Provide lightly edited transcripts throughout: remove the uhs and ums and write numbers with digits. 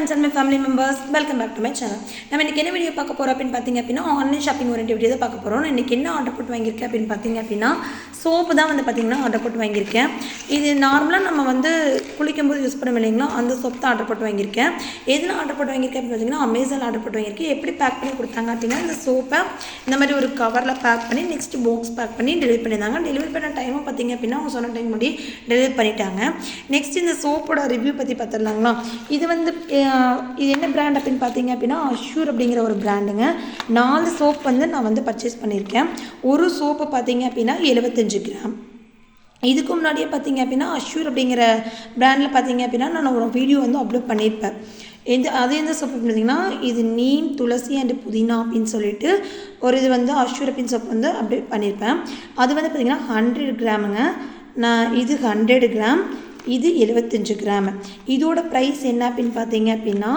friends and my family members, welcome back to my channel. நம்ம இன்னைக்கு என்ன video பார்க்க போறோம் அப்படினு பாத்தீங்க அப்படினா ஆன்லைன் ஷாப்பிங் ஓரியன்ட் வீடியோ தான் பார்க்க போறோம். நான் இன்னைக்கு என்ன ஆர்டர் போட்டு வாங்கியிருக்கேன் அப்படினு பாத்தீங்க அப்படினா சோப்பு தான் வந்து பாத்தீங்கன்னா ஆர்டர் போட்டு வாங்கியிருக்கேன். இது நார்மலா நம்ம வந்து குளிக்கும்போது யூஸ் பண்ணுவோம் இல்லைங்களா, அந்த சோப்பு தான் ஆர்டர் போட்டு வாங்கியிருக்கேன். எதுல ஆர்டர் போட்டு வாங்கியிருக்கேன் அப்படினு பாத்தீங்கன்னா அமேசான்ல ஆர்டர் போட்டு வாங்கியிருக்கேன். எப்படி பேக் பண்ணி கொடுத்தாங்க அப்படினா இந்த சோப்பை இந்த மாதிரி ஒரு கவர்ல பேக் பண்ணி நெக்ஸ்ட் பாக்ஸ் பேக் பண்ணி டெலிவரி பண்ணிருந்தாங்க. டெலிவரி பண்ண டைம் பாத்தீங்க அப்படினா அவங்க சொன்ன டைம் முன்னாடி டெலிவரி பண்ணிட்டாங்க. நெக்ஸ்ட் இந்த சோப்போட ரிவ்யூ பத்தி பார்த்தறலாங்களா. இது வந்து இது என்ன பிராண்ட் அப்படின்னு பார்த்தீங்க அப்படின்னா அஷ்யூர் அப்படிங்கிற ஒரு பிராண்டுங்க. 4 சோப் வந்து நான் வந்து பர்ச்சேஸ் பண்ணியிருக்கேன். ஒரு சோப்பு பார்த்தீங்க அப்படின்னா 75 கிராம். இதுக்கு முன்னாடியே பார்த்தீங்க அப்படின்னா அஷ்யூர் அப்படிங்கிற பிராண்டில் பார்த்தீங்க அப்படின்னா நான் ஒரு வீடியோ வந்து அப்லோட் பண்ணியிருப்பேன். எந்த சோப்பு பார்த்தீங்கன்னா இது நீம் துளசி அண்ட் புதினா அப்படின்னு சொல்லிட்டு ஒரு இது வந்து அஷ்யூர் அப்படின்னு சோப்பு வந்து அப்டேட் பண்ணியிருப்பேன். அது வந்து பார்த்திங்கன்னா 100 கிராமுங்க. நான் இது 100 கிராம், இது 75 கிராம். இதோட ப்ரைஸ் என்ன அப்படின்னு பார்த்தீங்க அப்படின்னா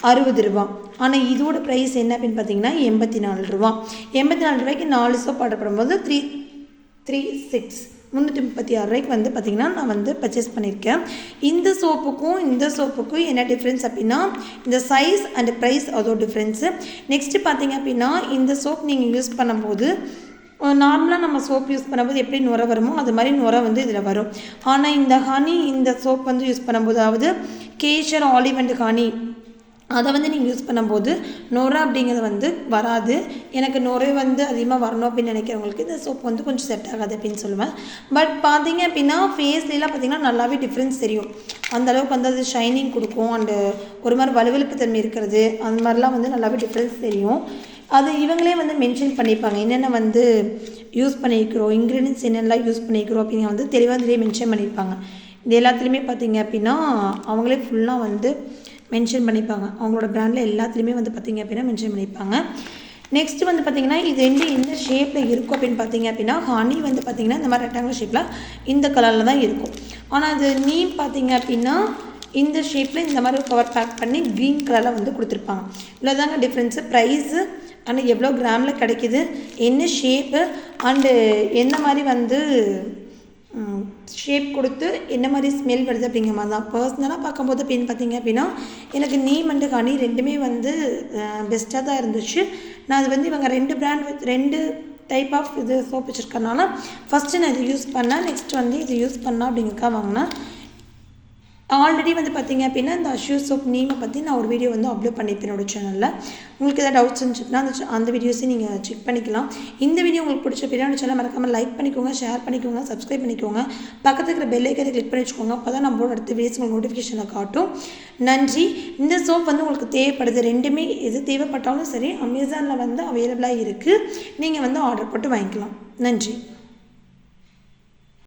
60 ரூபா. ஆனால் இதோட ப்ரைஸ் என்ன அப்படின்னு பார்த்தீங்கன்னா 84 ரூபா. 84 ரூபாய்க்கு 4 சோப் ஆர்டர் பண்ணும்போது 336 ரூபாய்க்கு வந்து பார்த்திங்கன்னா நான் வந்து பர்ச்சேஸ் பண்ணியிருக்கேன். இந்த சோப்புக்கும் என்ன டிஃப்ரென்ஸ் அப்படின்னா இந்த சைஸ் அண்ட் ப்ரைஸ் அதோட டிஃப்ரென்ஸு. நெக்ஸ்ட்டு பார்த்தீங்க அப்படின்னா இந்த சோப் நீங்கள் யூஸ் பண்ணும்போது நார்மலாக நம்ம சோப் யூஸ் பண்ணும்போது எப்படி நுரை வருமோ அது மாதிரி நுரை வந்து இதில் வரும். ஆனால் இந்த சோப் வந்து யூஸ் பண்ணும்போது அதாவது கேஷர் ஆலிவ் அண்ட் ஹனி அதை வந்து நீங்கள் யூஸ் பண்ணும்போது நுரை அப்படிங்கிறது வந்து வராது. எனக்கு நுரை வந்து அதிகமாக வரணும் அப்படின்னு நினைக்கிறவங்களுக்கு இந்த சோப் வந்து கொஞ்சம் செட் ஆகாது அப்படின்னு சொல்லுவேன். பட் பார்த்தீங்க அப்படின்னா ஃபேஸ்லாம் பார்த்திங்கன்னா நல்லாவே டிஃப்ரென்ஸ் தெரியும். அந்தளவுக்கு வந்து அது ஷைனிங் கொடுக்கும் அண்டு ஒரு மாதிரி வலுவலுப்பு தன்மை இருக்கிறது அந்த மாதிரிலாம் வந்து நல்லாவே டிஃப்ரென்ஸ் தெரியும். அது இவங்களே வந்து மென்ஷன் பண்ணியிருப்பாங்க என்னென்ன வந்து யூஸ் பண்ணியிருக்கிறோம், இன்க்ரீடியன்ஸ் என்னென்னலாம் யூஸ் பண்ணியிருக்கிறோம் அப்படின்னு வந்து தெளிவாக அதிலே மென்ஷன் பண்ணியிருப்பாங்க. இது எல்லாத்துலேயுமே பார்த்திங்க அப்படின்னா அவங்களே ஃபுல்லாக வந்து மென்ஷன் பண்ணியிருப்பாங்க. அவங்களோட பிராண்டில் எல்லாத்துலேயுமே வந்து பார்த்திங்க அப்படின்னா மென்ஷன் பண்ணியிருப்பாங்க. நெக்ஸ்ட்டு வந்து பார்த்திங்கன்னா இது எந்த ஷேப்பில் இருக்கும் அப்படின்னு பார்த்திங்க அப்படின்னா ஹனி வந்து பார்த்திங்கன்னா இந்த மாதிரி ரெக்டாங்குலர் ஷேப்பில் இந்த கலரில் தான் இருக்கும். ஆனால் அது நீம் பார்த்திங்க அப்படின்னா இந்த ஷேப்பில் இந்த மாதிரி கவர் பேக் பண்ணி க்ரீன் கலரில் வந்து கொடுத்துருப்பாங்க. இவ்வளோ தாங்க டிஃப்ரென்ஸு. ப்ரைஸு அண்ட் எவ்வளோ கிராமில் கிடைக்கிது, என்ன ஷேப்பு அண்டு என்ன மாதிரி வந்து ஷேப் கொடுத்து என்ன மாதிரி ஸ்மெல் வருது அப்படிங்கிற மாதிரி தான். பர்சனலாக பார்க்கும்போது அப்படின்னு பார்த்தீங்க அப்படின்னா எனக்கு நீம் அண்டு ஹனி ரெண்டுமே வந்து பெஸ்ட்டாக தான் இருந்துச்சு. நான் அது வந்து இவங்க 2 டைப் ஆஃப் இது சோப் வச்சுருக்கறனால ஃபஸ்ட்டு நான் இது யூஸ் பண்ணேன். நெக்ஸ்ட் வந்து இது யூஸ் பண்ணால் அப்படிங்கிறக்கா வாங்கினேன். ஆல்ரெடி வந்து பார்த்திங்க அப்படின்னா இந்த அஷ்யூர் சோப் நீமை பற்றி நான் ஒரு வீடியோ வந்து அப்லோட் பண்ணியிருப்பேன் என்னோட சேனலில். உங்களுக்கு எதாவது டவுட்ஸ் இருந்துச்சுன்னா அந்த வீடியோஸையும் நீங்கள் செக் பண்ணிக்கலாம். இந்த வீடியோ உங்களுக்கு பிடிச்ச பின்னாடி சேனல் மறக்காமல் லைக் பண்ணிக்கோங்க, ஷேர் பண்ணிக்கோங்க, சப்ஸ்கிரைப் பண்ணிக்கோங்க. பக்கத்தில் இருக்கிற பெல் ஐக்கனை கிளிக் பண்ணி வச்சுக்கோங்க. அப்போ தான் நம்மளோட அடுத்த வீடியோஸ் உங்களுக்கு நோட்டிஃபிகேஷனில் காட்டும். நன்றி. இந்த சோப் வந்து உங்களுக்கு தேவைப்படுது. ரெண்டுமே எது தேவைப்பட்டாலும் சரி அமேசானில் வந்து அவைலபிளாக இருக்குது. நீங்கள் வந்து ஆர்டர் போட்டு வாங்கிக்கலாம். நன்றி.